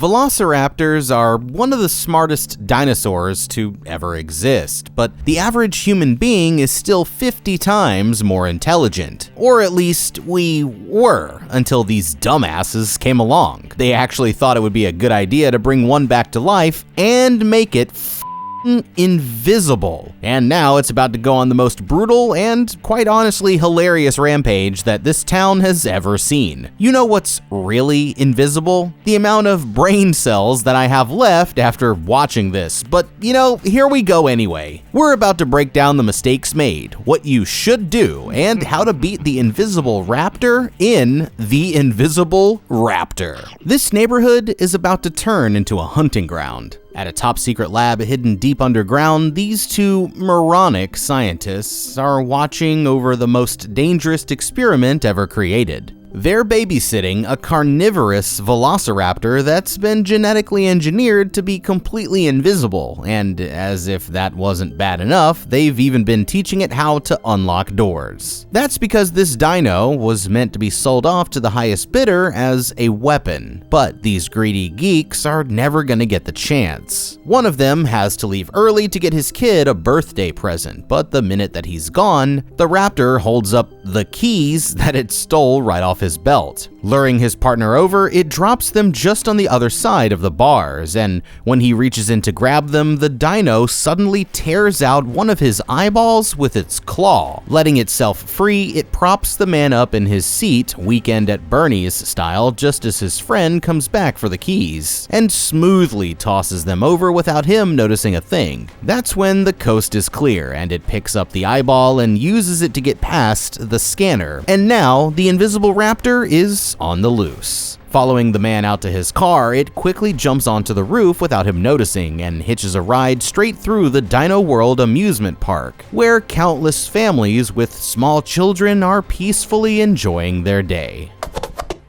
Velociraptors are one of the smartest dinosaurs to ever exist, but the average human being is still 50 times more intelligent. Or at least we were, until these dumbasses came along. They actually thought it would be a good idea to bring one back to life and make it invisible. And now it's about to go on the most brutal and, quite honestly, hilarious rampage that this town has ever seen. You know what's really invisible? The amount of brain cells that I have left after watching this. But, here we go anyway. We're about to break down the mistakes made, what you should do, and how to beat the invisible raptor in The Invisible Raptor. This neighborhood is about to turn into a hunting ground. At a top-secret lab hidden deep underground, these two moronic scientists are watching over the most dangerous experiment ever created. They're babysitting a carnivorous velociraptor that's been genetically engineered to be completely invisible, and as if that wasn't bad enough, they've even been teaching it how to unlock doors. That's because this dino was meant to be sold off to the highest bidder as a weapon, but these greedy geeks are never gonna get the chance. One of them has to leave early to get his kid a birthday present, but the minute that he's gone, the raptor holds up the keys that it stole right off his belt. Luring his partner over, it drops them just on the other side of the bars, and when he reaches in to grab them, the dino suddenly tears out one of his eyeballs with its claw. Letting itself free, it props the man up in his seat, Weekend at Bernie's style, just as his friend comes back for the keys, and smoothly tosses them over without him noticing a thing. That's when the coast is clear, and it picks up the eyeball and uses it to get past the scanner. And now, the invisible raptor is on the loose. Following the man out to his car, it quickly jumps onto the roof without him noticing and hitches a ride straight through the Dino World amusement park, where countless families with small children are peacefully enjoying their day.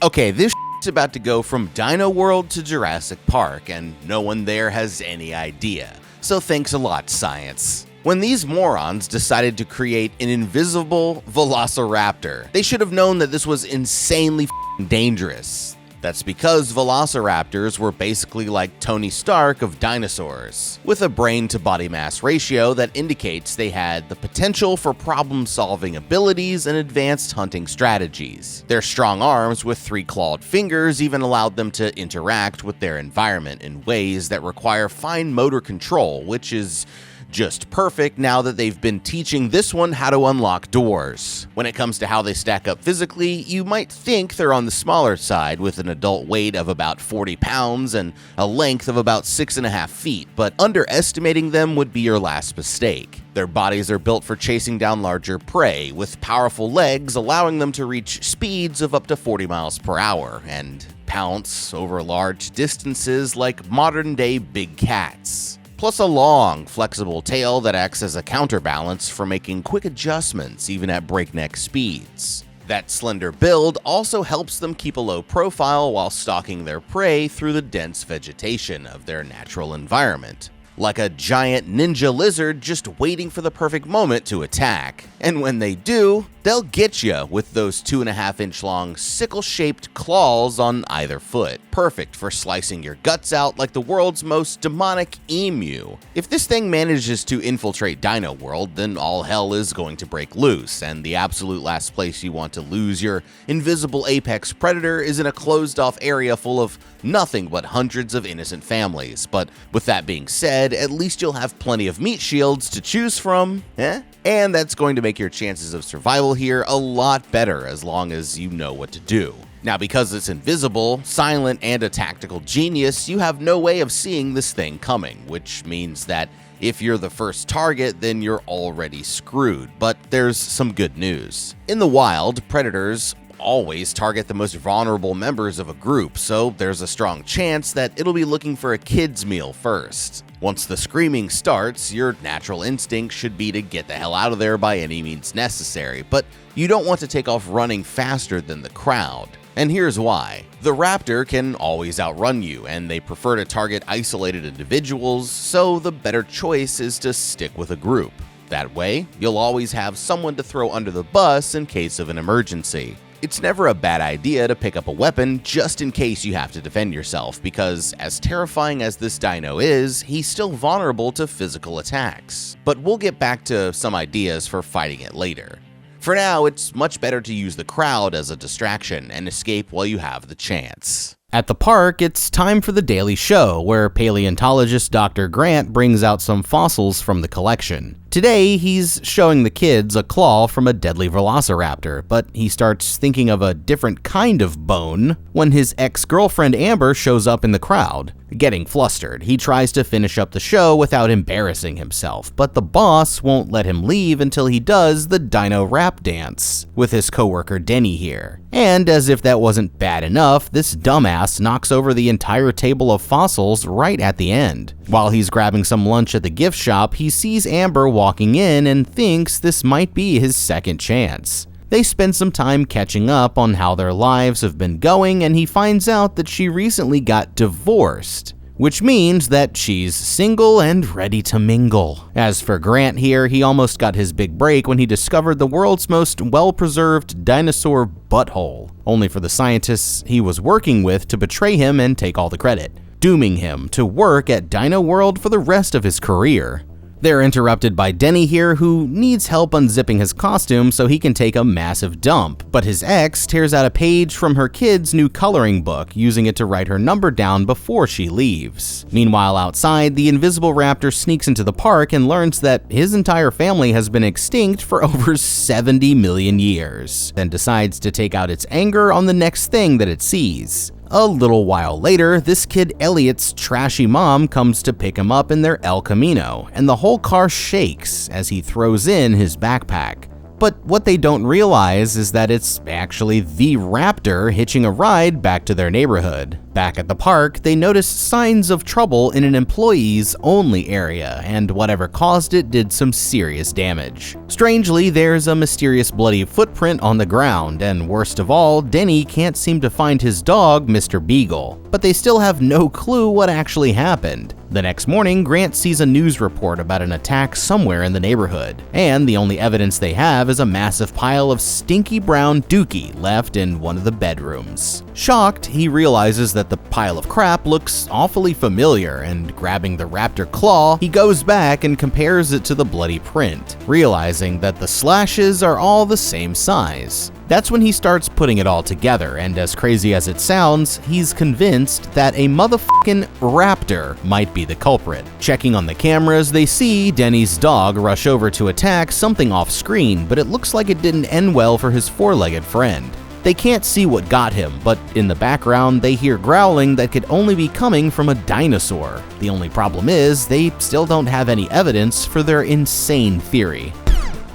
Okay, this is about to go from Dino World to Jurassic Park, and no one there has any idea. So thanks a lot, science. When these morons decided to create an invisible velociraptor, they should have known that this was insanely dangerous. That's because velociraptors were basically like Tony Stark of dinosaurs, with a brain-to-body mass ratio that indicates they had the potential for problem-solving abilities and advanced hunting strategies. Their strong arms with 3 clawed fingers even allowed them to interact with their environment in ways that require fine motor control, which is just perfect now that they've been teaching this one how to unlock doors. When it comes to how they stack up physically, you might think they're on the smaller side with an adult weight of about 40 pounds and a length of about 6.5 feet, but underestimating them would be your last mistake. Their bodies are built for chasing down larger prey, with powerful legs allowing them to reach speeds of up to 40 miles per hour and pounce over large distances like modern-day big cats. Plus a long, flexible tail that acts as a counterbalance for making quick adjustments even at breakneck speeds. That slender build also helps them keep a low profile while stalking their prey through the dense vegetation of their natural environment. Like a giant ninja lizard just waiting for the perfect moment to attack. And when they do, they'll get you with those 2.5-inch long sickle-shaped claws on either foot, perfect for slicing your guts out like the world's most demonic emu. If this thing manages to infiltrate Dino World, then all hell is going to break loose, and the absolute last place you want to lose your invisible apex predator is in a closed-off area full of nothing but hundreds of innocent families. But with that being said, at least you'll have plenty of meat shields to choose from, and that's going to make your chances of survival here a lot better as long as you know what to do. Now, because it's invisible, silent, and a tactical genius, you have no way of seeing this thing coming, which means that if you're the first target, then you're already screwed. But there's some good news. In the wild, predators always target the most vulnerable members of a group, so there's a strong chance that it'll be looking for a kid's meal first. Once the screaming starts, your natural instinct should be to get the hell out of there by any means necessary, but you don't want to take off running faster than the crowd. And here's why. The raptor can always outrun you, and they prefer to target isolated individuals, so the better choice is to stick with a group. That way, you'll always have someone to throw under the bus in case of an emergency. It's never a bad idea to pick up a weapon just in case you have to defend yourself, because as terrifying as this dino is, he's still vulnerable to physical attacks. But we'll get back to some ideas for fighting it later. For now, it's much better to use the crowd as a distraction and escape while you have the chance. At the park, it's time for the daily show, where paleontologist Dr. Grant brings out some fossils from the collection. Today, he's showing the kids a claw from a deadly velociraptor, but he starts thinking of a different kind of bone when his ex-girlfriend Amber shows up in the crowd. Getting flustered, he tries to finish up the show without embarrassing himself, but the boss won't let him leave until he does the dino rap dance with his coworker Denny here. And as if that wasn't bad enough, this dumbass knocks over the entire table of fossils right at the end. While he's grabbing some lunch at the gift shop, he sees Amber walking in and thinks this might be his second chance. They spend some time catching up on how their lives have been going, and he finds out that she recently got divorced, which means that she's single and ready to mingle. As for Grant here, he almost got his big break when he discovered the world's most well-preserved dinosaur butthole, only for the scientists he was working with to betray him and take all the credit, dooming him to work at Dino World for the rest of his career. They're interrupted by Denny here, who needs help unzipping his costume so he can take a massive dump, but his ex tears out a page from her kid's new coloring book, using it to write her number down before she leaves. Meanwhile, outside, the invisible raptor sneaks into the park and learns that his entire family has been extinct for over 70 million years, then decides to take out its anger on the next thing that it sees. A little while later, this kid Elliot's trashy mom comes to pick him up in their El Camino, and the whole car shakes as he throws in his backpack. But what they don't realize is that it's actually the Raptor hitching a ride back to their neighborhood. Back at the park, they notice signs of trouble in an employees only area, and whatever caused it did some serious damage. Strangely, there's a mysterious bloody footprint on the ground, and worst of all, Denny can't seem to find his dog, Mr. Beagle. But they still have no clue what actually happened. The next morning, Grant sees a news report about an attack somewhere in the neighborhood, and the only evidence they have is a massive pile of stinky brown dookie left in one of the bedrooms. Shocked, he realizes that the pile of crap looks awfully familiar, and grabbing the raptor claw, he goes back and compares it to the bloody print, realizing that the slashes are all the same size. That's when he starts putting it all together, and as crazy as it sounds, he's convinced that a motherfucking raptor might be the culprit. Checking on the cameras, they see Denny's dog rush over to attack something off screen, but it looks like it didn't end well for his four-legged friend. They can't see what got him, but in the background, they hear growling that could only be coming from a dinosaur. The only problem is, they still don't have any evidence for their insane theory.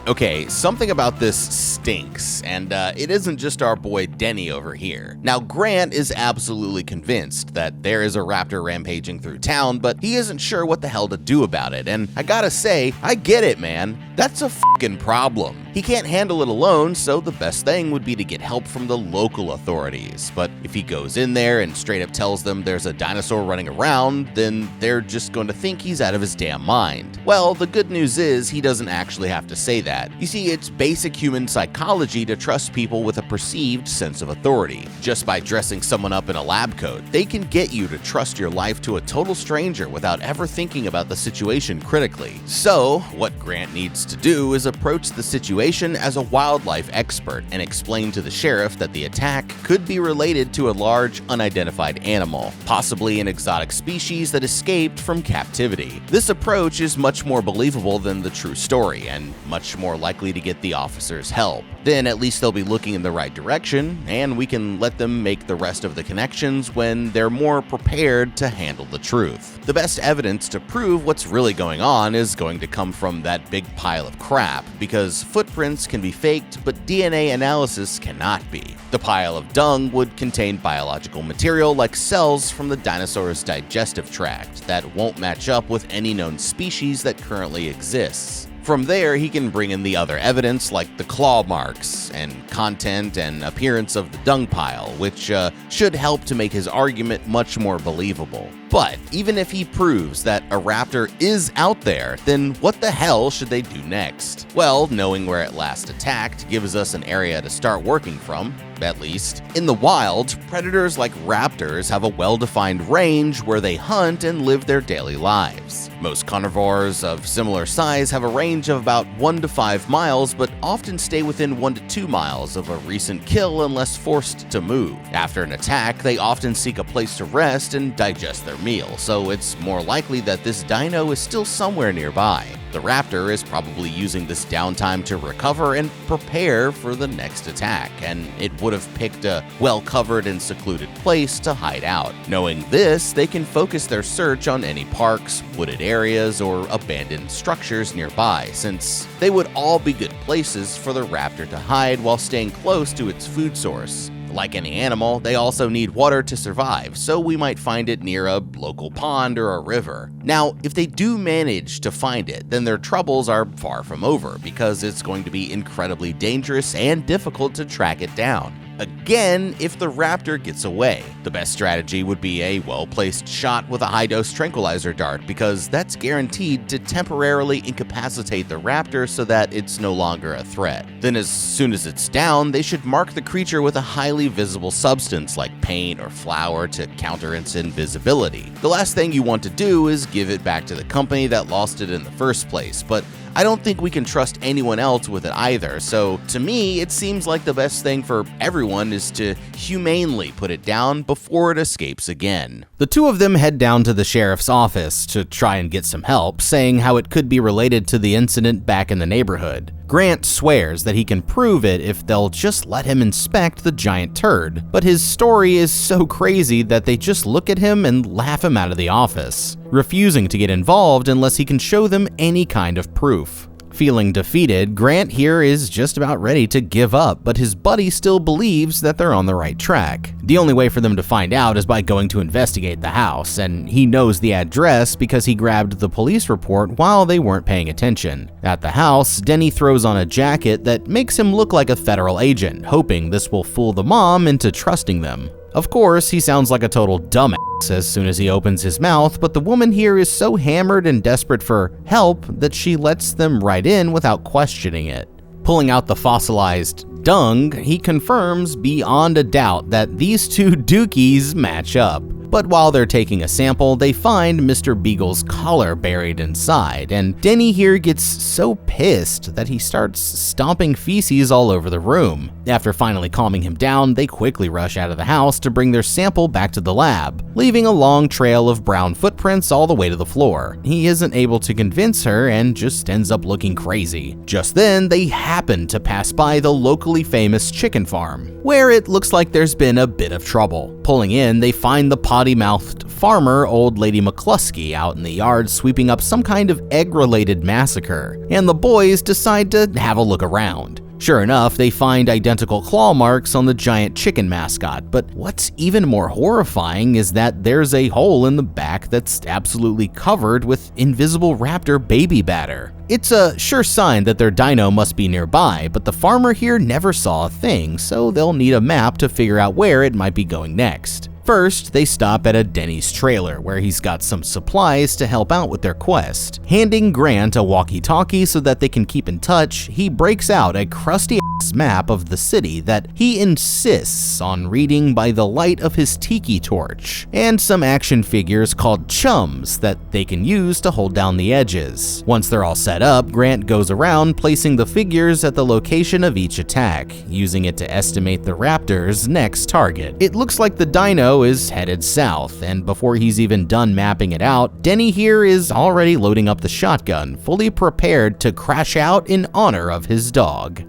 Okay, something about this stinks, and it isn't just our boy Denny over here. Now, Grant is absolutely convinced that there is a raptor rampaging through town, but he isn't sure what the hell to do about it, and I gotta say, I get it, man. That's a fucking problem. He can't handle it alone, so the best thing would be to get help from the local authorities. But if he goes in there and straight up tells them there's a dinosaur running around, then they're just going to think he's out of his damn mind. Well, the good news is he doesn't actually have to say that. You see, it's basic human psychology to trust people with a perceived sense of authority. Just by dressing someone up in a lab coat, they can get you to trust your life to a total stranger without ever thinking about the situation critically. So, what Grant needs to do is approach the situation as a wildlife expert and explain to the sheriff that the attack could be related to a large unidentified animal, possibly an exotic species that escaped from captivity. This approach is much more believable than the true story and much more likely to get the officers help. Then at least they'll be looking in the right direction, and we can let them make the rest of the connections when they're more prepared to handle the truth. The best evidence to prove what's really going on is going to come from that big pile of crap, because footprints can be faked, but DNA analysis cannot be. The pile of dung would contain biological material like cells from the dinosaur's digestive tract that won't match up with any known species that currently exists. From there, he can bring in the other evidence like the claw marks and content and appearance of the dung pile, which should help to make his argument much more believable. But even if he proves that a raptor is out there, then what the hell should they do next? Well, knowing where it last attacked gives us an area to start working from, at least. In the wild, predators like raptors have a well-defined range where they hunt and live their daily lives. Most carnivores of similar size have a range of about 1 to 5 miles, but often stay within 1 to 2 miles of a recent kill unless forced to move. After an attack, they often seek a place to rest and digest their meal, so it's more likely that this dino is still somewhere nearby. The raptor is probably using this downtime to recover and prepare for the next attack, and it would have picked a well-covered and secluded place to hide out. Knowing this, they can focus their search on any parks, wooded areas, or abandoned structures nearby, since they would all be good places for the raptor to hide while staying close to its food source. Like any animal, they also need water to survive, so we might find it near a local pond or a river. Now, if they do manage to find it, then their troubles are far from over, because it's going to be incredibly dangerous and difficult to track it down. Again, if the raptor gets away, the best strategy would be a well-placed shot with a high-dose tranquilizer dart, because that's guaranteed to temporarily incapacitate the raptor so that it's no longer a threat. Then as soon as it's down, they should mark the creature with a highly visible substance like paint or flour to counter its invisibility. The last thing you want to do is give it back to the company that lost it in the first place, but I don't think we can trust anyone else with it either, so to me, it seems like the best thing for everyone is to humanely put it down before it escapes again. The two of them head down to the sheriff's office to try and get some help, saying how it could be related to the incident back in the neighborhood. Grant swears that he can prove it if they'll just let him inspect the giant turd, but his story is so crazy that they just look at him and laugh him out of the office, refusing to get involved unless he can show them any kind of proof. Feeling defeated, Grant here is just about ready to give up, but his buddy still believes that they're on the right track. The only way for them to find out is by going to investigate the house, and he knows the address because he grabbed the police report while they weren't paying attention. At the house, Denny throws on a jacket that makes him look like a federal agent, hoping this will fool the mom into trusting them. Of course, he sounds like a total dumbass as soon as he opens his mouth, but the woman here is so hammered and desperate for help that she lets them right in without questioning it. Pulling out the fossilized dung, he confirms beyond a doubt that these two dookies match up. But while they're taking a sample, they find Mr. Beagle's collar buried inside, and Denny here gets so pissed that he starts stomping feces all over the room. After finally calming him down, they quickly rush out of the house to bring their sample back to the lab, leaving a long trail of brown footprints all the way to the floor. He isn't able to convince her and just ends up looking crazy. Just then, they happen to pass by the locally famous chicken farm, where it looks like there's been a bit of trouble. Pulling in, they find the potty-mouthed farmer, Old Lady McCluskey, out in the yard sweeping up some kind of egg-related massacre, and the boys decide to have a look around. Sure enough, they find identical claw marks on the giant chicken mascot, but what's even more horrifying is that there's a hole in the back that's absolutely covered with invisible raptor baby batter. It's a sure sign that their dino must be nearby, but the farmer here never saw a thing, so they'll need a map to figure out where it might be going next. First, they stop at a Denny's trailer where he's got some supplies to help out with their quest. Handing Grant a walkie-talkie so that they can keep in touch, he breaks out a crusty-ass map of the city that he insists on reading by the light of his tiki torch, and some action figures called chums that they can use to hold down the edges. Once they're all set up, Grant goes around placing the figures at the location of each attack, using it to estimate the raptor's next target. It looks like the dino is headed south, and before he's even done mapping it out, Denny here is already loading up the shotgun, fully prepared to crash out in honor of his dog.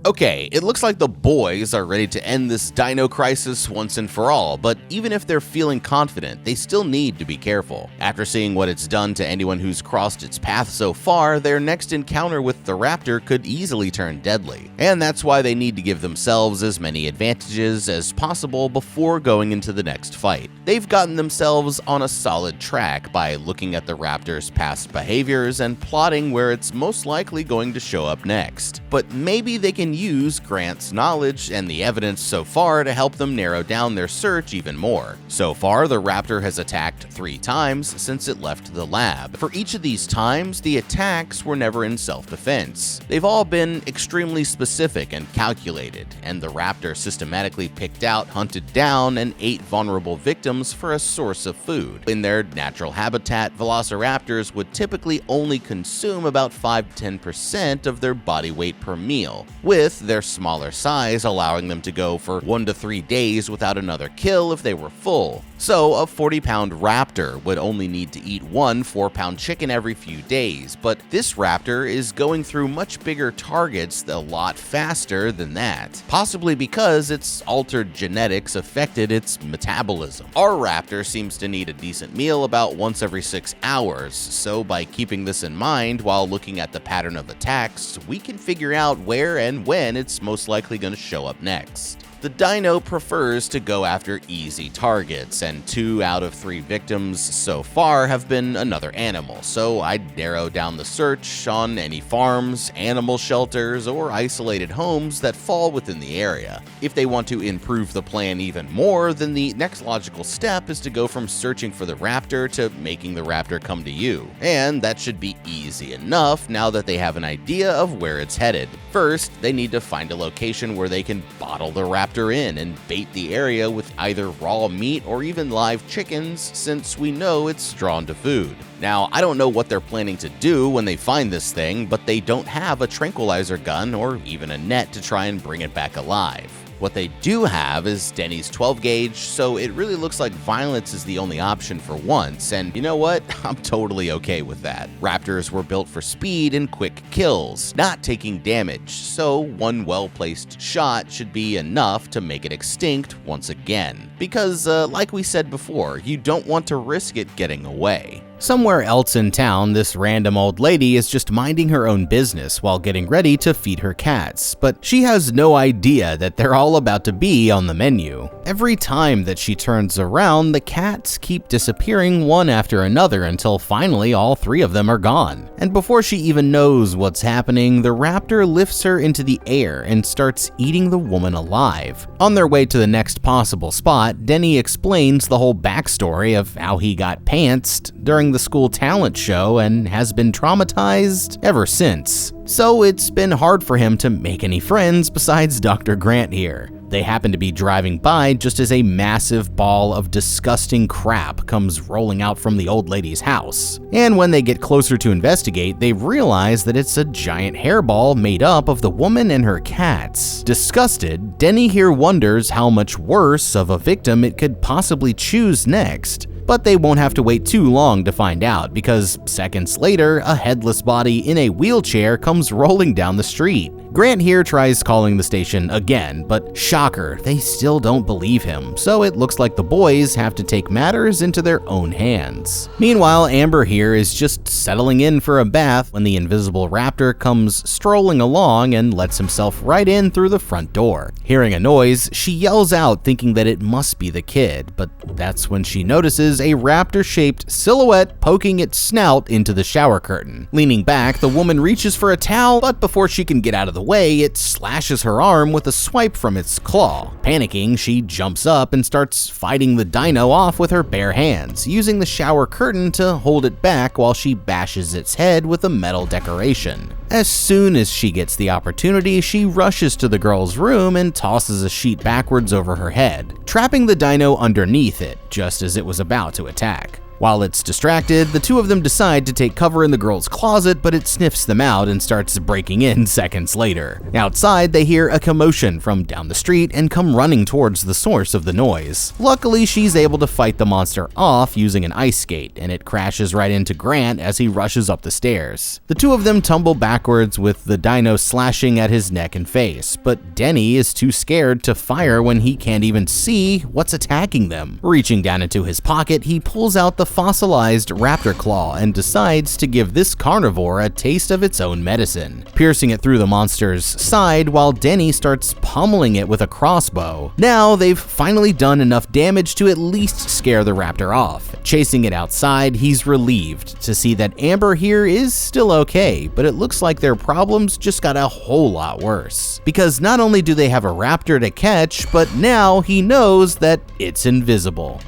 Okay, it looks like the boys are ready to end this dino crisis once and for all, but even if they're feeling confident, they still need to be careful. After seeing what it's done to anyone who's crossed its path so far, their next encounter with the raptor could easily turn deadly. And that's why they need to give themselves as many advantages as possible before going into the next fight. They've gotten themselves on a solid track by looking at the raptor's past behaviors and plotting where it's most likely going to show up next. But maybe they can use Grant's knowledge and the evidence so far to help them narrow down their search even more. So far, the raptor has attacked 3 times since it left the lab. For each of these times, the attacks were never in self-defense. They've all been extremely specific and calculated, and the raptor systematically picked out, hunted down, and ate vulnerable victims for a source of food. In their natural habitat, velociraptors would typically only consume about 5–10% of their body weight per meal, with their smaller size allowing them to go for 1 to 3 days without another kill if they were full. So a 40-pound raptor would only need to eat 1 4-pound chicken every few days, but this raptor is going through much bigger targets a lot faster than that, possibly because its altered genetics affected its metabolism. Our raptor seems to need a decent meal about once every 6 hours, so by keeping this in mind while looking at the pattern of attacks, we can figure out where and when it's most likely going to show up next. The dino prefers to go after easy targets, and 2 out of 3 victims so far have been another animal, so I'd narrow down the search on any farms, animal shelters, or isolated homes that fall within the area. If they want to improve the plan even more, then the next logical step is to go from searching for the raptor to making the raptor come to you. And that should be easy enough now that they have an idea of where it's headed. First, they need to find a location where they can bottle the raptor in and bait the area with either raw meat or even live chickens, since we know it's drawn to food. Now, I don't know what they're planning to do when they find this thing, but they don't have a tranquilizer gun or even a net to try and bring it back alive. What they do have is Denny's 12 gauge, so it really looks like violence is the only option for once, and you know what? I'm totally okay with that. Raptors were built for speed and quick kills, not taking damage, so one well-placed shot should be enough to make it extinct once again. Because, like we said before, you don't want to risk it getting away. Somewhere else in town, this random old lady is just minding her own business while getting ready to feed her cats, but she has no idea that they're all about to be on the menu. Every time that she turns around, the cats keep disappearing one after another until finally all 3 of them are gone. And before she even knows what's happening, the raptor lifts her into the air and starts eating the woman alive. On their way to the next possible spot, Denny explains the whole backstory of how he got pantsed during the school talent show and has been traumatized ever since. So it's been hard for him to make any friends besides Dr. Grant here. They happen to be driving by just as a massive ball of disgusting crap comes rolling out from the old lady's house. And when they get closer to investigate, they realize that it's a giant hairball made up of the woman and her cats. Disgusted, Denny here wonders how much worse of a victim it could possibly choose next. But they won't have to wait too long to find out, because seconds later, a headless body in a wheelchair comes rolling down the street. Grant here tries calling the station again, but shocker, they still don't believe him, so it looks like the boys have to take matters into their own hands. Meanwhile, Amber here is just settling in for a bath when the invisible raptor comes strolling along and lets himself right in through the front door. Hearing a noise, she yells out thinking that it must be the kid, but that's when she notices a raptor-shaped silhouette poking its snout into the shower curtain. Leaning back, the woman reaches for a towel, but before she can get out of the way, it slashes her arm with a swipe from its claw. Panicking, she jumps up and starts fighting the dino off with her bare hands, using the shower curtain to hold it back while she bashes its head with a metal decoration. As soon as she gets the opportunity, she rushes to the girl's room and tosses a sheet backwards over her head, trapping the dino underneath it just as it was about to attack. While it's distracted, the two of them decide to take cover in the girl's closet, but it sniffs them out and starts breaking in seconds later. Outside, they hear a commotion from down the street and come running towards the source of the noise. Luckily, she's able to fight the monster off using an ice skate, and it crashes right into Grant as he rushes up the stairs. The two of them tumble backwards with the dino slashing at his neck and face, but Denny is too scared to fire when he can't even see what's attacking them. Reaching down into his pocket, he pulls out the fossilized raptor claw and decides to give this carnivore a taste of its own medicine, piercing it through the monster's side while Denny starts pummeling it with a crossbow. Now they've finally done enough damage to at least scare the raptor off. Chasing it outside, he's relieved to see that Amber here is still okay, but it looks like their problems just got a whole lot worse. Because not only do they have a raptor to catch, but now he knows that it's invisible.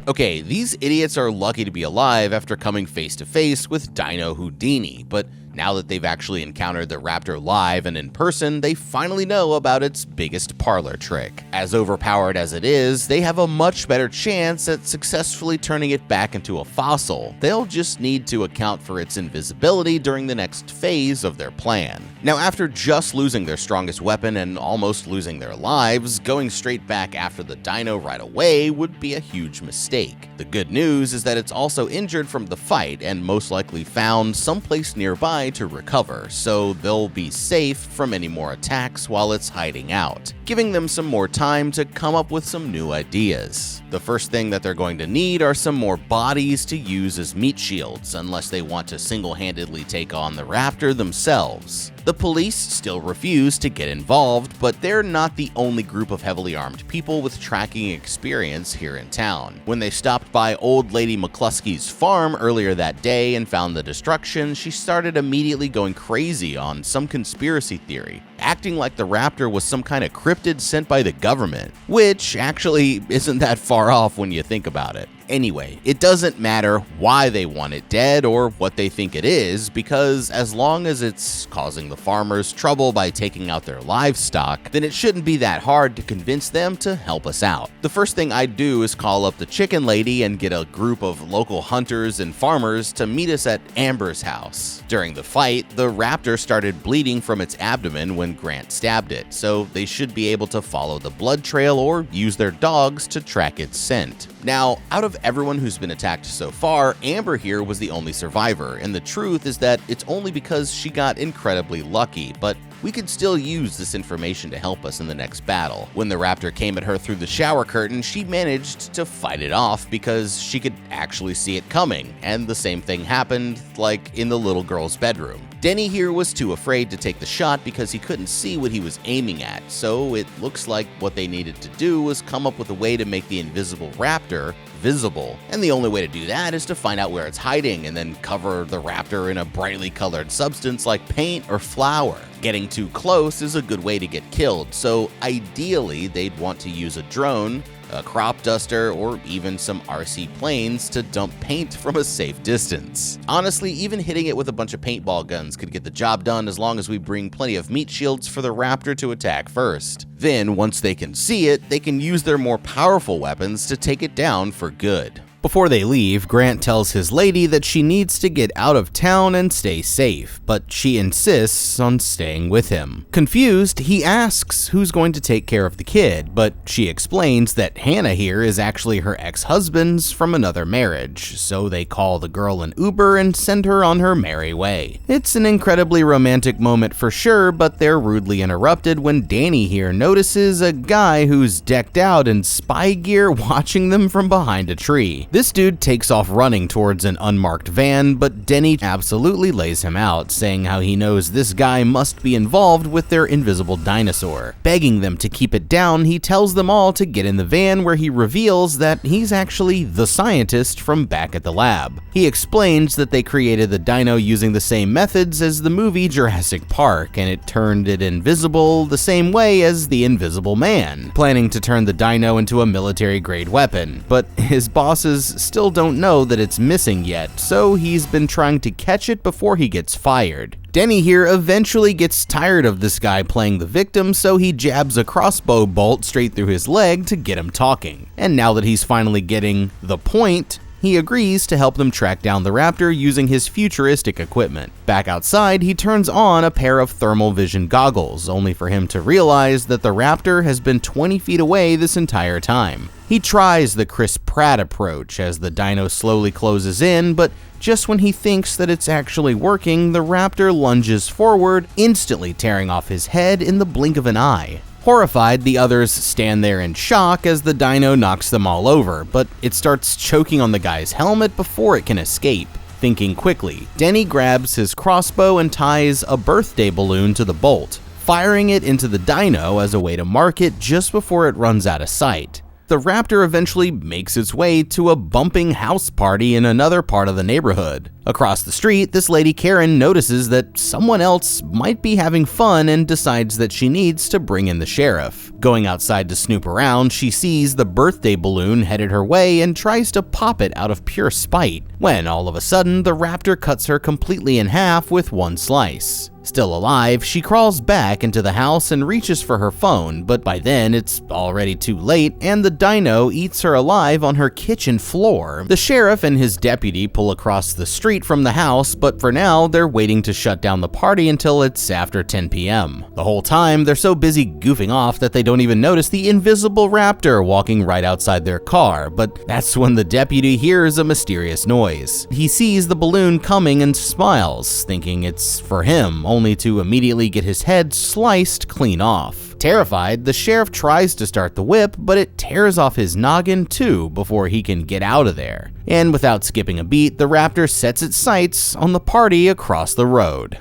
Okay, these idiots are lucky to be alive after coming face to face with Dino Houdini, but now that they've actually encountered the raptor live and in person, they finally know about its biggest parlor trick. As overpowered as it is, they have a much better chance at successfully turning it back into a fossil. They'll just need to account for its invisibility during the next phase of their plan. Now, after just losing their strongest weapon and almost losing their lives, going straight back after the dino right away would be a huge mistake. The good news is that it's also injured from the fight and most likely found someplace nearby to recover, so they'll be safe from any more attacks while it's hiding out, giving them some more time to come up with some new ideas. The first thing that they're going to need are some more bodies to use as meat shields, unless they want to single-handedly take on the raptor themselves. The police still refuse to get involved, but they're not the only group of heavily armed people with tracking experience here in town. When they stopped by Old Lady McCluskey's farm earlier that day and found the destruction, she started immediately going crazy on some conspiracy theory, acting like the raptor was some kind of cryptid sent by the government, which actually isn't that far off when you think about it. Anyway, it doesn't matter why they want it dead or what they think it is, because as long as it's causing the farmers trouble by taking out their livestock, then it shouldn't be that hard to convince them to help us out. The first thing I'd do is call up the chicken lady and get a group of local hunters and farmers to meet us at Amber's house. During the fight, the raptor started bleeding from its abdomen when Grant stabbed it, so they should be able to follow the blood trail or use their dogs to track its scent. Now, out of everyone who's been attacked so far, Amber here was the only survivor, and the truth is that it's only because she got incredibly lucky, but we could still use this information to help us in the next battle. When the raptor came at her through the shower curtain, she managed to fight it off because she could actually see it coming, and the same thing happened, like in the little girl's bedroom. Denny here was too afraid to take the shot because he couldn't see what he was aiming at, so it looks like what they needed to do was come up with a way to make the invisible raptor visible. And the only way to do that is to find out where it's hiding and then cover the raptor in a brightly colored substance like paint or flour. Getting too close is a good way to get killed, so ideally they'd want to use a drone, a crop duster, or even some RC planes to dump paint from a safe distance. Honestly, even hitting it with a bunch of paintball guns could get the job done as long as we bring plenty of meat shields for the raptor to attack first. Then, once they can see it, they can use their more powerful weapons to take it down for good. Before they leave, Grant tells his lady that she needs to get out of town and stay safe, but she insists on staying with him. Confused, he asks who's going to take care of the kid, but she explains that Hannah here is actually her ex-husband's from another marriage, so they call the girl an Uber and send her on her merry way. It's an incredibly romantic moment for sure, but they're rudely interrupted when Danny here notices a guy who's decked out in spy gear watching them from behind a tree. This dude takes off running towards an unmarked van, but Denny absolutely lays him out, saying how he knows this guy must be involved with their invisible dinosaur. Begging them to keep it down, he tells them all to get in the van, where he reveals that he's actually the scientist from back at the lab. He explains that they created the dino using the same methods as the movie Jurassic Park, and it turned it invisible the same way as the Invisible Man, planning to turn the dino into a military-grade weapon. But his bosses still don't know that it's missing yet, so he's been trying to catch it before he gets fired. Denny here eventually gets tired of this guy playing the victim, so he jabs a crossbow bolt straight through his leg to get him talking. And now that he's finally getting the point, He agrees to help them track down the Raptor using his futuristic equipment. Back outside, he turns on a pair of thermal vision goggles, only for him to realize that the Raptor has been 20 feet away this entire time. He tries the Chris Pratt approach as the dino slowly closes in, but just when he thinks that it's actually working, the Raptor lunges forward, instantly tearing off his head in the blink of an eye. Horrified, the others stand there in shock as the dino knocks them all over, but it starts choking on the guy's helmet before it can escape. Thinking quickly, Denny grabs his crossbow and ties a birthday balloon to the bolt, firing it into the dino as a way to mark it just before it runs out of sight. The Raptor eventually makes its way to a bumping house party in another part of the neighborhood. Across the street, this lady Karen notices that someone else might be having fun and decides that she needs to bring in the sheriff. Going outside to snoop around, she sees the birthday balloon headed her way and tries to pop it out of pure spite, when all of a sudden the Raptor cuts her completely in half with one slice. Still alive, she crawls back into the house and reaches for her phone, but by then it's already too late and the dino eats her alive on her kitchen floor. The sheriff and his deputy pull across the street from the house, but for now they're waiting to shut down the party until it's after 10 p.m. The whole time they're so busy goofing off that they don't even notice the invisible Raptor walking right outside their car, but that's when the deputy hears a mysterious noise. He sees the balloon coming and smiles, thinking it's for him, only to immediately get his head sliced clean off. Terrified, the sheriff tries to start the whip, but it tears off his noggin too before he can get out of there. And without skipping a beat, the Raptor sets its sights on the party across the road.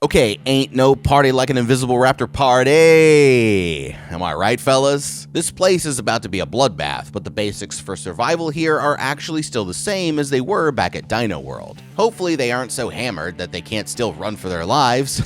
Okay, ain't no party like an invisible Raptor party. Am I right, fellas? This place is about to be a bloodbath, but the basics for survival here are actually still the same as they were back at Dino World. Hopefully they aren't so hammered that they can't still run for their lives.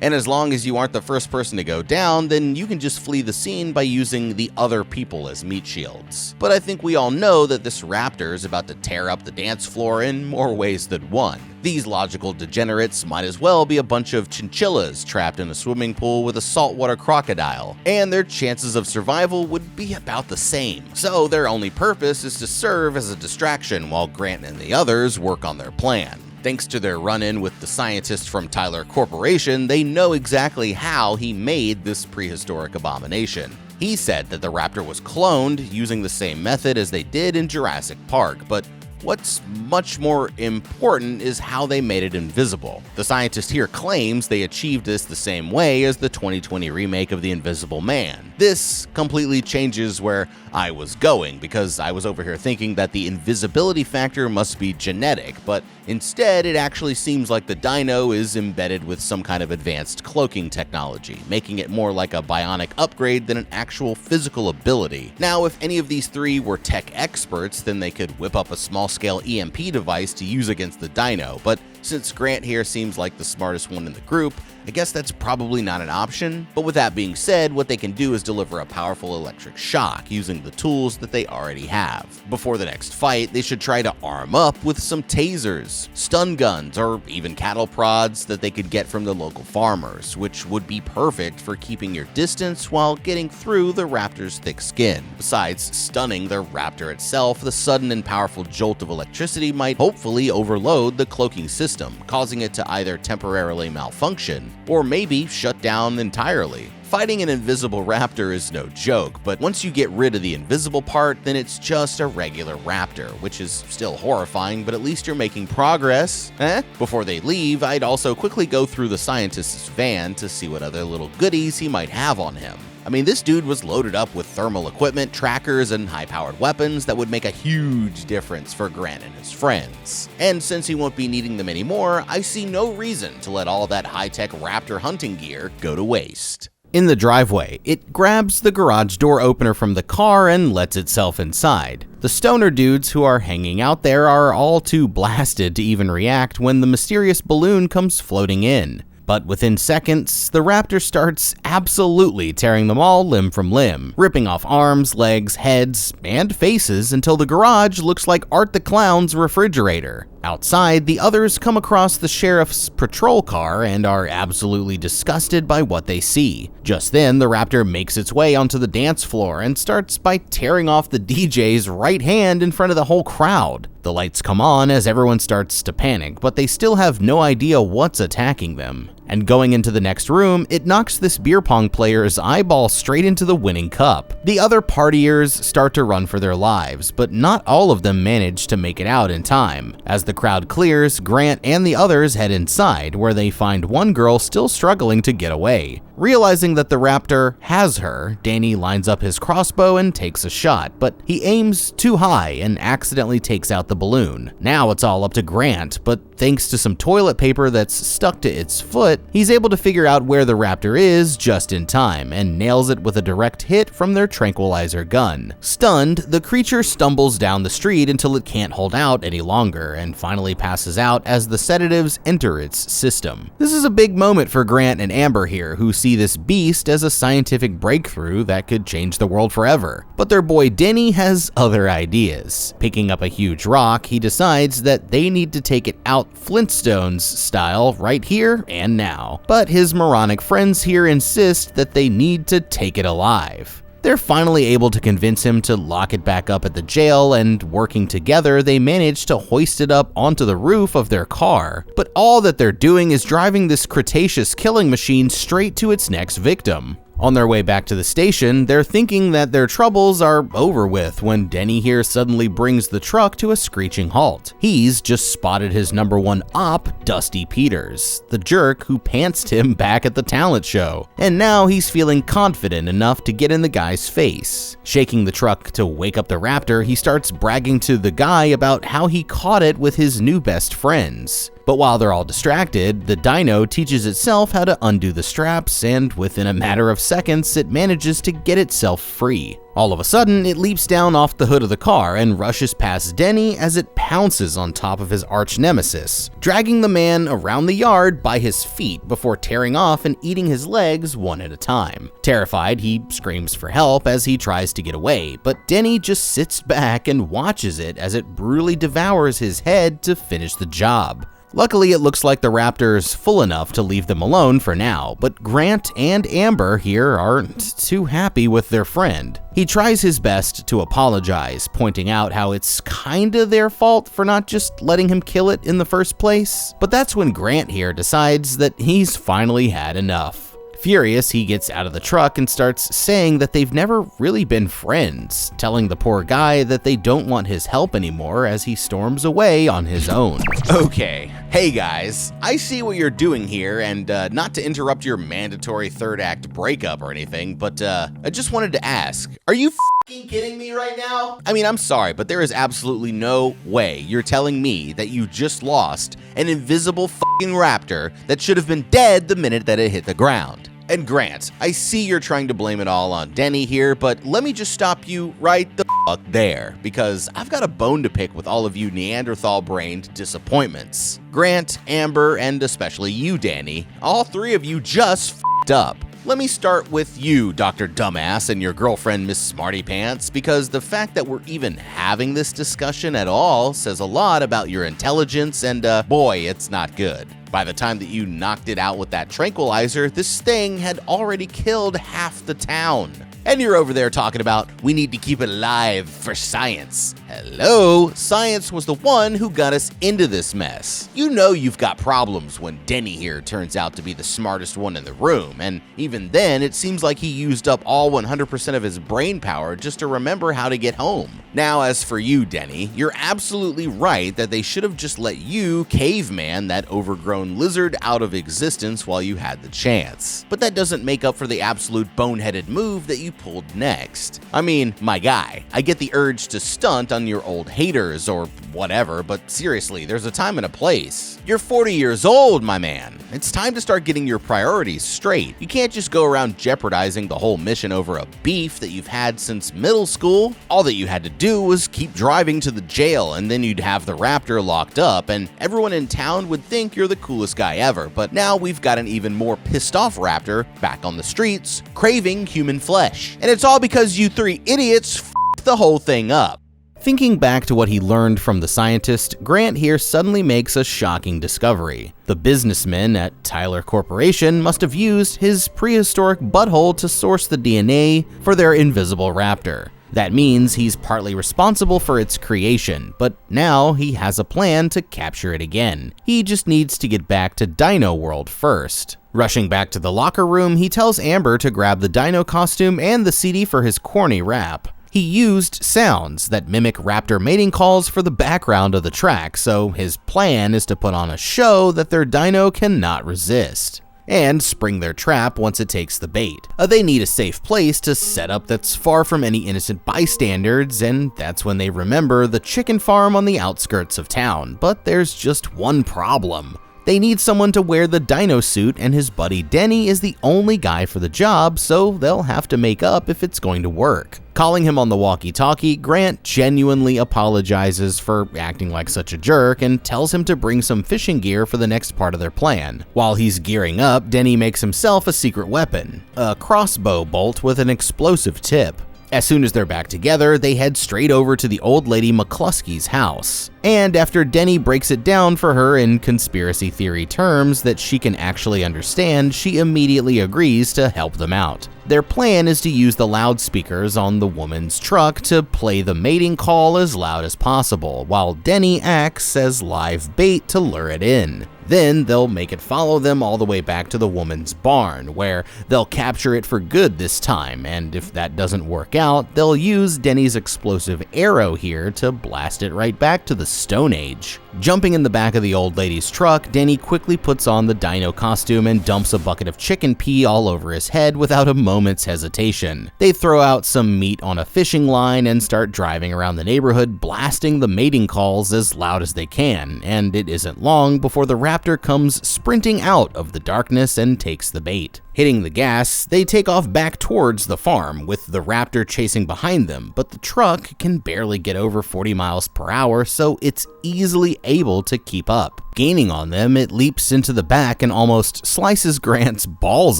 And as long as you aren't the first person to go down, then you can just flee the scene by using the other people as meat shields. But I think we all know that this Raptor is about to tear up the dance floor in more ways than one. These logical degenerates might as well be a bunch of chinchillas trapped in a swimming pool with a saltwater crocodile, and their chances of survival would be about the same. So their only purpose is to serve as a distraction while Grant and the others work on their plan. Thanks to their run-in with the scientist from Tyler Corporation, they know exactly how he made this prehistoric abomination. He said that the Raptor was cloned using the same method as they did in Jurassic Park, but what's much more important is how they made it invisible. The scientist here claims they achieved this the same way as the 2020 remake of The Invisible Man. This completely changes where I was going, because I was over here thinking that the invisibility factor must be genetic, but instead it actually seems like the dino is embedded with some kind of advanced cloaking technology, making it more like a bionic upgrade than an actual physical ability. Now, if any of these three were tech experts, then they could whip up a small-scale EMP device to use against the dino, but since Grant here seems like the smartest one in the group, I guess that's probably not an option. But with that being said, what they can do is deliver a powerful electric shock using the tools that they already have. Before the next fight, they should try to arm up with some tasers, stun guns, or even cattle prods that they could get from the local farmers, which would be perfect for keeping your distance while getting through the Raptor's thick skin. Besides stunning the Raptor itself, the sudden and powerful jolt of electricity might hopefully overload the cloaking system, causing it to either temporarily malfunction or maybe shut down entirely. Fighting an invisible Raptor is no joke, but once you get rid of the invisible part, then it's just a regular Raptor, which is still horrifying, but at least you're making progress. Before they leave, I'd also quickly go through the scientist's van to see what other little goodies he might have on him. I mean, this dude was loaded up with thermal equipment, trackers, and high-powered weapons that would make a huge difference for Grant and his friends. And since he won't be needing them anymore, I see no reason to let all that high-tech Raptor hunting gear go to waste. In the driveway, it grabs the garage door opener from the car and lets itself inside. The stoner dudes who are hanging out there are all too blasted to even react when the mysterious balloon comes floating in. But within seconds, the Raptor starts absolutely tearing them all limb from limb, ripping off arms, legs, heads, and faces until the garage looks like Art the Clown's refrigerator. Outside, the others come across the sheriff's patrol car and are absolutely disgusted by what they see. Just then, the raptor makes its way onto the dance floor and starts by tearing off the DJ's right hand in front of the whole crowd. The lights come on as everyone starts to panic, but they still have no idea what's attacking them. And going into the next room, it knocks this beer pong player's eyeball straight into the winning cup. The other partiers start to run for their lives, but not all of them manage to make it out in time. As the crowd clears, Grant and the others head inside, where they find one girl still struggling to get away. Realizing that the raptor has her, Danny lines up his crossbow and takes a shot, but he aims too high and accidentally takes out the balloon. Now it's all up to Grant, but thanks to some toilet paper that's stuck to its foot, he's able to figure out where the raptor is just in time and nails it with a direct hit from their tranquilizer gun. Stunned, the creature stumbles down the street until it can't hold out any longer and finally passes out as the sedatives enter its system. This is a big moment for Grant and Amber here, who see this beast as a scientific breakthrough that could change the world forever. But their boy Denny has other ideas. Picking up a huge rock, he decides that they need to take it out Flintstones style right here and now. But his moronic friends here insist that they need to take it alive. They're finally able to convince him to lock it back up at the jail, and working together, they manage to hoist it up onto the roof of their car. But all that they're doing is driving this Cretaceous killing machine straight to its next victim. On their way back to the station, they're thinking that their troubles are over with when Denny here suddenly brings the truck to a screeching halt. He's just spotted his number one op, Dusty Peters, the jerk who pantsed him back at the talent show. And now he's feeling confident enough to get in the guy's face. Shaking the truck to wake up the raptor, he starts bragging to the guy about how he caught it with his new best friends. But while they're all distracted, the dino teaches itself how to undo the straps, and within a matter of seconds, it manages to get itself free. All of a sudden, it leaps down off the hood of the car and rushes past Denny as it pounces on top of his arch nemesis, dragging the man around the yard by his feet before tearing off and eating his legs one at a time. Terrified, he screams for help as he tries to get away, but Denny just sits back and watches it as it brutally devours his head to finish the job. Luckily, it looks like the raptor's full enough to leave them alone for now, but Grant and Amber here aren't too happy with their friend. He tries his best to apologize, pointing out how it's kinda their fault for not just letting him kill it in the first place. But that's when Grant here decides that he's finally had enough. Furious, he gets out of the truck and starts saying that they've never really been friends, telling the poor guy that they don't want his help anymore as he storms away on his own. Okay, hey guys, I see what you're doing here, and not to interrupt your mandatory third act breakup or anything, but I just wanted to ask, are you f***ing kidding me right now? I mean, I'm sorry, but there is absolutely no way you're telling me that you just lost an invisible f***ing raptor that should have been dead the minute that it hit the ground. And Grant, I see you're trying to blame it all on Denny here, but let me just stop you right the fuck there, because I've got a bone to pick with all of you Neanderthal-brained disappointments. Grant, Amber, and especially you, Danny, all three of you just f***ed up. Let me start with you, Dr. Dumbass, and your girlfriend, Miss Smarty Pants, because the fact that we're even having this discussion at all says a lot about your intelligence, and boy, it's not good. By the time that you knocked it out with that tranquilizer, this thing had already killed half the town. And you're over there talking about, we need to keep it alive for science. Hello, science was the one who got us into this mess. You know you've got problems when Denny here turns out to be the smartest one in the room, and even then, it seems like he used up all 100% of his brain power just to remember how to get home. Now, as for you, Denny, you're absolutely right that they should have just let you, caveman, that overgrown lizard, out of existence while you had the chance. But that doesn't make up for the absolute boneheaded move that you pulled next. I mean, my guy, I get the urge to stunt on your old haters or whatever, but seriously, there's a time and a place. You're 40 years old, my man. It's time to start getting your priorities straight. You can't just go around jeopardizing the whole mission over a beef that you've had since middle school. All that you had to do was keep driving to the jail, and then you'd have the raptor locked up, and everyone in town would think you're the coolest guy ever. But now we've got an even more pissed off raptor back on the streets, craving human flesh. And it's all because you three idiots f***ed the whole thing up. Thinking back to what he learned from the scientist, Grant here suddenly makes a shocking discovery. The businessmen at Tyler Corporation must have used his prehistoric butthole to source the DNA for their invisible raptor. That means he's partly responsible for its creation, but now he has a plan to capture it again. He just needs to get back to Dino World first. Rushing back to the locker room, he tells Amber to grab the dino costume and the CD for his corny rap. He used sounds that mimic raptor mating calls for the background of the track, so his plan is to put on a show that their dino cannot resist, and spring their trap once it takes the bait. They need a safe place to set up that's far from any innocent bystanders, and that's when they remember the chicken farm on the outskirts of town. But there's just one problem. They need someone to wear the dino suit, and his buddy Denny is the only guy for the job, so they'll have to make up if it's going to work. Calling him on the walkie-talkie, Grant genuinely apologizes for acting like such a jerk and tells him to bring some fishing gear for the next part of their plan. While he's gearing up, Denny makes himself a secret weapon, a crossbow bolt with an explosive tip. As soon as they're back together, they head straight over to the old lady McCluskey's house. And after Denny breaks it down for her in conspiracy theory terms that she can actually understand, she immediately agrees to help them out. Their plan is to use the loudspeakers on the woman's truck to play the mating call as loud as possible, while Denny acts as live bait to lure it in. Then they'll make it follow them all the way back to the woman's barn, where they'll capture it for good this time, and if that doesn't work out, they'll use Denny's explosive arrow here to blast it right back to the Stone Age. Jumping in the back of the old lady's truck, Denny quickly puts on the dino costume and dumps a bucket of chicken pee all over his head without a moment's hesitation. They throw out some meat on a fishing line and start driving around the neighborhood, blasting the mating calls as loud as they can, and it isn't long before the raptor comes sprinting out of the darkness and takes the bait. Hitting the gas, they take off back towards the farm, with the raptor chasing behind them, but the truck can barely get over 40 miles per hour, so it's easily able to keep up. Gaining on them, it leaps into the back and almost slices Grant's balls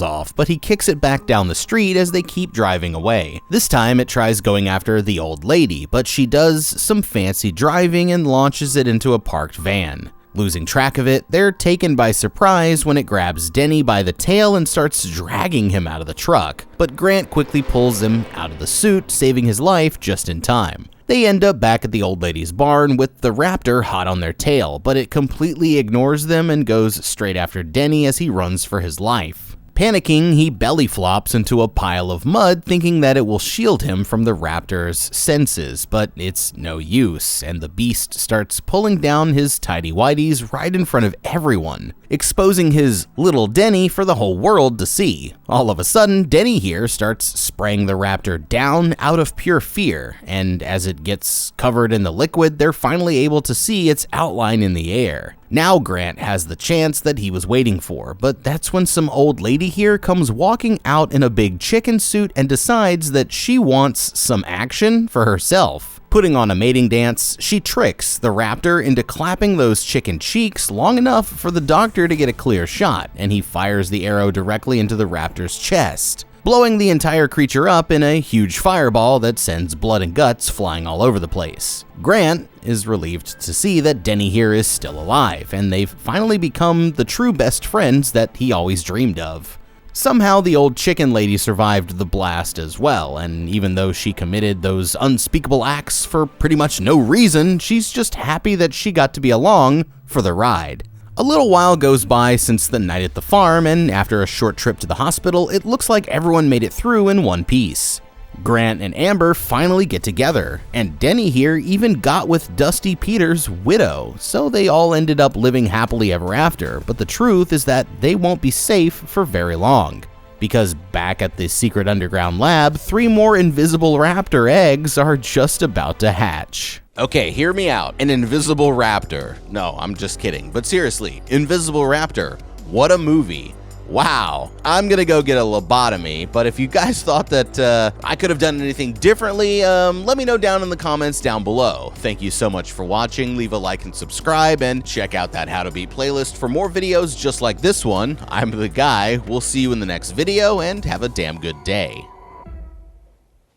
off, but he kicks it back down the street as they keep driving away. This time it tries going after the old lady, but she does some fancy driving and launches it into a parked van. Losing track of it, they're taken by surprise when it grabs Denny by the tail and starts dragging him out of the truck, but Grant quickly pulls him out of the suit, saving his life just in time. They end up back at the old lady's barn with the raptor hot on their tail, but it completely ignores them and goes straight after Denny as he runs for his life. Panicking, he belly flops into a pile of mud, thinking that it will shield him from the raptor's senses, but it's no use, and the beast starts pulling down his tighty-whities right in front of everyone, exposing his little Denny for the whole world to see. All of a sudden, Denny here starts spraying the raptor down out of pure fear, and as it gets covered in the liquid, they're finally able to see its outline in the air. Now Grant has the chance that he was waiting for, but that's when some old lady here comes walking out in a big chicken suit and decides that she wants some action for herself. Putting on a mating dance, she tricks the raptor into clapping those chicken cheeks long enough for the doctor to get a clear shot, and he fires the arrow directly into the raptor's chest, blowing the entire creature up in a huge fireball that sends blood and guts flying all over the place. Grant is relieved to see that Denny here is still alive, and they've finally become the true best friends that he always dreamed of. Somehow the old chicken lady survived the blast as well, and even though she committed those unspeakable acts for pretty much no reason, she's just happy that she got to be along for the ride. A little while goes by since the night at the farm, and after a short trip to the hospital, it looks like everyone made it through in one piece. Grant and Amber finally get together, and Denny here even got with Dusty Peters' widow, so they all ended up living happily ever after, but the truth is that they won't be safe for very long. Because back at the secret underground lab, 3 more invisible raptor eggs are just about to hatch. Okay, hear me out. An invisible raptor. No, I'm just kidding. But seriously, invisible raptor. What a movie. Wow. I'm gonna go get a lobotomy, but if you guys thought that I could have done anything differently, let me know down in the comments down below. Thank you so much for watching. Leave a like and subscribe, and check out that How to Beat playlist for more videos just like this one. I'm the guy. We'll see you in the next video, and have a damn good day.